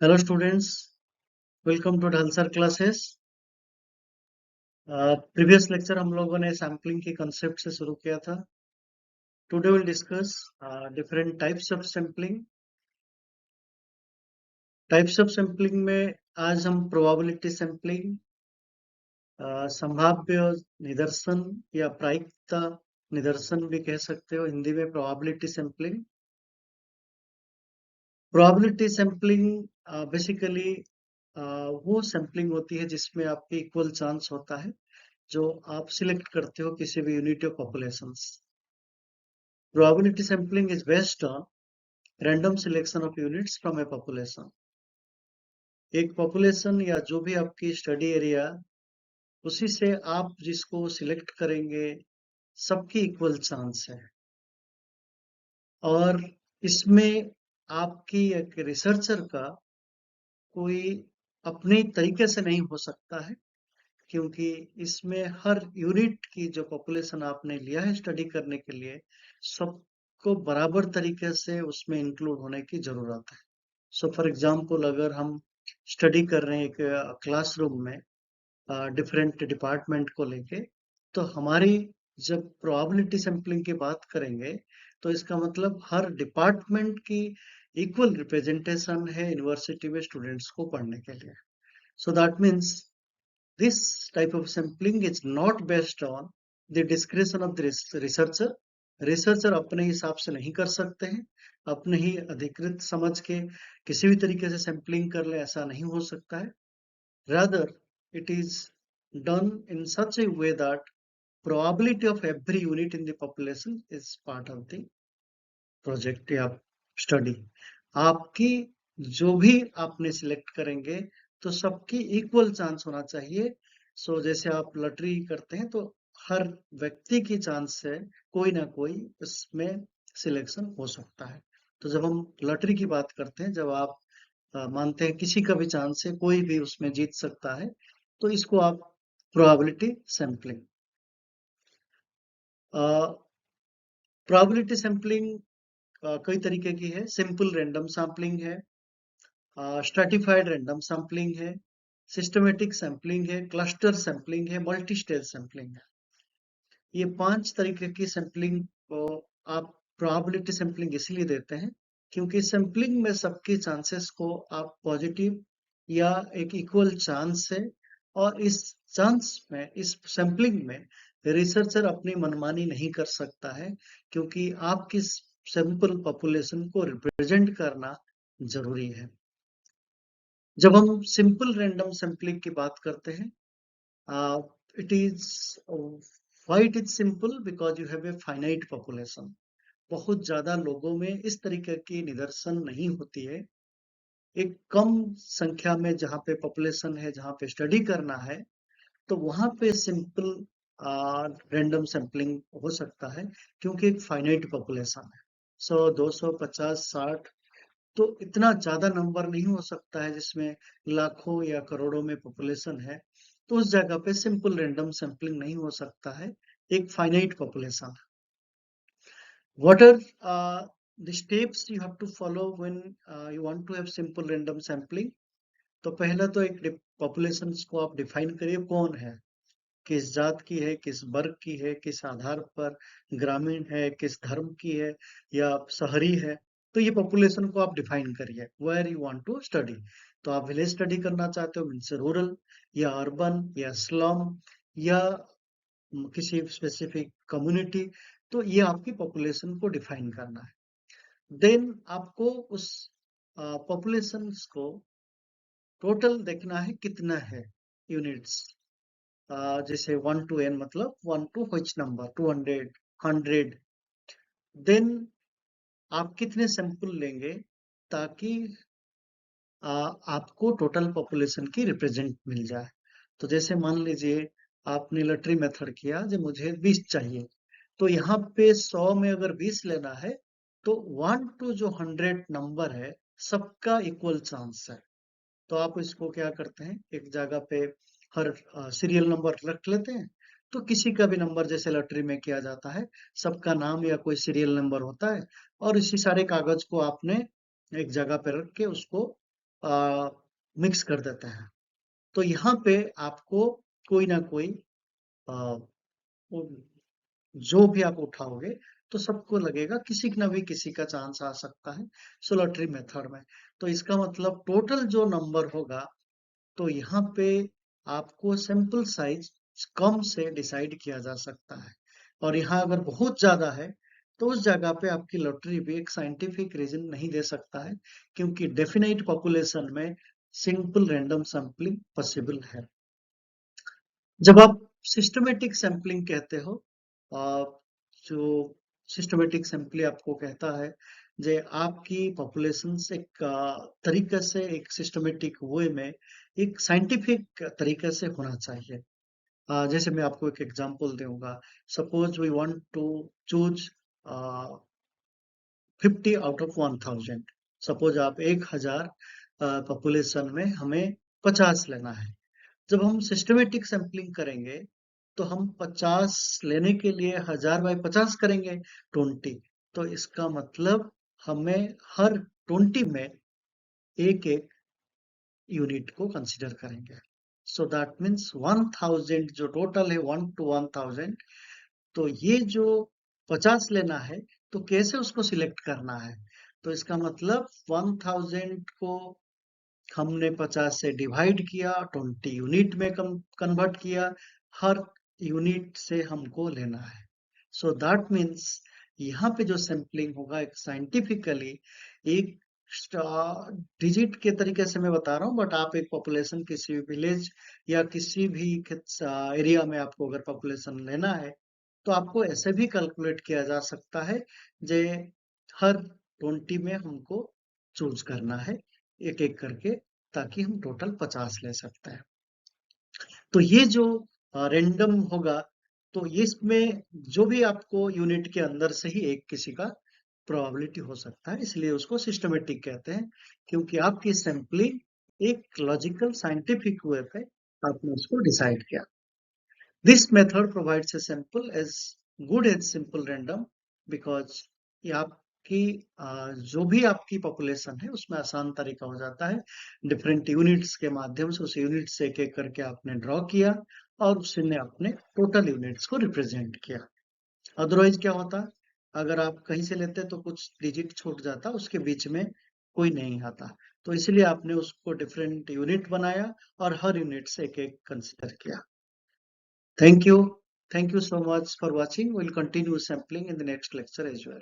Hello students, welcome to Dhalsar classes. Previous lecture हम लोगों ने सैम्पलिंग के कंसेप्ट से शुरू किया था। Today will discuss different types of sampling. Types of sampling में आज हम प्रोबेबिलिटी सैम्पलिंग, संभाव्य निदर्शन या प्रायिकता निदर्शन भी कह सकते हो, हिंदी में probability sampling. Probability sampling basically वो सैम्पलिंग होती है जिसमें आपके इक्वल चांस होता है जो आप सिलेक्ट करते हो किसी भी unit of populations. Probability sampling is based on random selection of units from a population. एक पॉपुलेशन या जो भी आपकी स्टडी एरिया, उसी से आप जिसको सिलेक्ट करेंगे सबकी इक्वल चांस है। और इसमें आपकी एक रिसर्चर का कोई अपने तरीके से नहीं हो सकता है, क्योंकि इसमें हर यूनिट की जो पॉपुलेशन आपने लिया है स्टडी करने के लिए, सबको बराबर तरीके से उसमें इंक्लूड होने की जरूरत है। सो फॉर एग्जाम्पल, अगर हम स्टडी कर रहे हैं एक क्लासरूम में डिफरेंट डिपार्टमेंट को लेके, तो हमारी जब प्रोबेबिलिटी सैम्पलिंग की बात करेंगे तो इसका मतलब हर डिपार्टमेंट की इक्वल रिप्रेजेंटेशन है यूनिवर्सिटी में स्टूडेंट्स को पढ़ने के लिए। So that means this type of sampling is not based on the discretion of the researcher. Researcher अपने हिसाब से नहीं कर सकते हैं, अपने ही अधिकृत समझ के किसी भी तरीके से सैम्पलिंग कर ले, ऐसा नहीं हो सकता है। Rather, it is done in such a way that probability of every unit in the population is part of the project या स्टडी। आपकी जो भी आपने सिलेक्ट करेंगे तो सबकी इक्वल चांस होना चाहिए। सो जैसे आप लॉटरी करते हैं तो हर व्यक्ति की चांस से कोई ना कोई इसमें सिलेक्शन हो सकता है। तो जब हम लॉटरी की बात करते हैं, जब आप मानते हैं किसी का भी चांस है, कोई भी उसमें जीत सकता है, तो इसको आप प्रोबेबिलिटी सैम्पलिंग। प्रोबेबिलिटी सैम्पलिंग कई तरीके की है। सिंपल रैंडम सैम्पलिंग है, स्ट्रैटिफाइड रैंडम सैम्पलिंग है, सिस्टमेटिक सैम्पलिंग है, क्लस्टर सैम्पलिंग है, मल्टी स्टेज सैम्पलिंग है। ये 5 तरीके की सैम्पलिंग को आप प्रोबेबिलिटी सैम्पलिंग इसलिए देते हैं क्योंकि सैम्पलिंग में सबके चांसेस को आप पॉजिटिव या एक इक्वल चांस है, और इस चांस में, इस सैम्पलिंग में रिसर्चर अपनी मनमानी नहीं कर सकता है, क्योंकि आपकी सैंपल पॉपुलेशन को रिप्रेजेंट करना जरूरी है। जब हम सिंपल रैंडम सैम्पलिंग की बात करते हैं, it is why it is simple, because you have a finite population. बहुत ज्यादा लोगों में इस तरीके की निदर्शन नहीं होती है। एक कम संख्या में जहाँ पे पॉपुलेशन है, जहाँ पे स्टडी करना है, तो वहां पे सिंपल रैंडम सैम्पलिंग हो सकता है, क्योंकि एक फाइनाइट पॉपुलेशन है। 100, 200, 50, 60, तो इतना ज्यादा नंबर नहीं हो सकता है जिसमें लाखों या करोड़ों में पॉपुलेशन है। तो उस जगह पे सिंपल रैंडम सैम्पलिंग नहीं हो सकता है, एक finite population. What are the steps you have to follow when you want to have simple random sampling? तो पहला तो एक पॉपुलेशन को आप डिफाइन करिए, कौन है, किस जात की है, किस वर्ग की है, किस आधार पर, ग्रामीण है, किस धर्म की है, या शहरी है। तो ये पॉपुलेशन को आप डिफाइन करिए, where you want to study. तो आप विलेज स्टडी करना चाहते हो, मीन्स रूरल या अर्बन या स्लम या किसी स्पेसिफिक कम्युनिटी, तो ये आपकी पॉपुलेशन को डिफाइन करना है। देन आपको उस पॉपुलेशन को टोटल देखना है, कितना है यूनिट्स। जैसे 1 to n, मतलब 1 to which नंबर, 200, 100। देन आप कितने सैंपल लेंगे ताकि आपको टोटल पॉपुलेशन की रिप्रेजेंट मिल जाए। तो जैसे मान लीजिए आपने लॉटरी मेथड किया, जो मुझे 20 चाहिए, तो यहाँ पे 100 में अगर 20 लेना है, तो 1 to जो 100 नंबर है, सबका इक्वल चांस है। तो आप इसको क्या करते हैं, एक जगह पे हर सीरियल नंबर रख लेते हैं। तो किसी का भी नंबर, जैसे लॉटरी में किया जाता है, सबका नाम या कोई सीरियल नंबर होता है, और इसी सारे कागज को आपने एक जगह पे रख के उसको मिक्स कर देते हैं। तो यहाँ पे आपको कोई ना कोई जो भी आप उठाओगे तो सबको लगेगा किसी न भी किसी का चांस आ सकता है सोलिटरी मेथड में। तो इसका मतलब टोटल जो नंबर होगा तो यहाँ पे आपको सैंपल साइज कम से डिसाइड किया जा सकता है और यहाँ अगर बहुत ज्यादा है तो उस जगह पे आपकी लॉटरी भी एक साइंटिफिक रीजन नहीं दे सकता है क्योंकि डेफिनेट पॉपुलेशन में सिंपल रैंडम सैंपलिंग पॉसिबल है। जब आप सिस्टमेटिक सैंपलिंग कहते हो जो सिस्टमेटिक सैंपलिंग आपको कहता है जे आपकी पॉपुलेशन से एक तरीके से एक सिस्टमेटिक वे में एक साइंटिफिक तरीके से होना चाहिए। जैसे मैं आपको एक एग्जांपल दूंगा। Suppose we want to choose 50 out of 1000। Suppose आप 1000 पॉपुलेशन में हमें 50 लेना है। जब हम सिस्टमेटिक सैंपलिंग करेंगे तो हम 50 लेने के लिए 1000 बाई 50 करेंगे 20। तो इसका मतलब हमें हर 20 में एक एक यूनिट को कंसीडर करेंगे। सो दैट मीन्स 1000 जो टोटल है 1 to 1000। तो ये जो 50 लेना है तो कैसे उसको सिलेक्ट करना है। तो इसका मतलब 1000 को हमने 50 से डिवाइड किया 20 यूनिट में कन्वर्ट किया। हर यूनिट से हमको लेना है। सो दैट मीन्स यहाँ पे जो सैंपलिंग होगा एक साइंटिफिकली एक डिजिट के तरीके से मैं बता रहा हूँ बट आप एक पॉपुलेशन किसी भी विलेज या किसी भी एरिया में आपको अगर पॉपुलेशन लेना है तो आपको ऐसे भी कैलकुलेट किया जा सकता है जे हर 20 में हमको चूज करना है एक एक करके ताकि हम टोटल 50 ले सकते हैं। तो ये जो रैंडम होगा तो इसमें जो भी आपको यूनिट के अंदर से ही एक किसी का प्रोबेबिलिटी हो सकता है इसलिए उसको सिस्टमेटिक कहते हैं क्योंकि आपकी सैंपलिंग एक लॉजिकल साइंटिफिक वे पे आपने उसको डिसाइड किया। This method provides a sample as good as simple random because ये आपकी जो भी आपकी पॉपुलेशन है उसमें आसान तरीका हो जाता है। डिफरेंट यूनिट्स के माध्यम से उस यूनिट से एक एक करके आपने ड्रॉ किया और उसने अपने टोटल यूनिट्स को रिप्रेजेंट किया। अदरवाइज क्या होता, अगर आप कहीं से लेते तो कुछ डिजिट छूट जाता, उसके बीच में कोई नहीं आता। तो इसलिए आपने उसको डिफरेंट यूनिट बनाया और हर यूनिट से एक एक कंसिडर किया। Thank you. Thank you so much for watching. We'll continue sampling in the next lecture as well.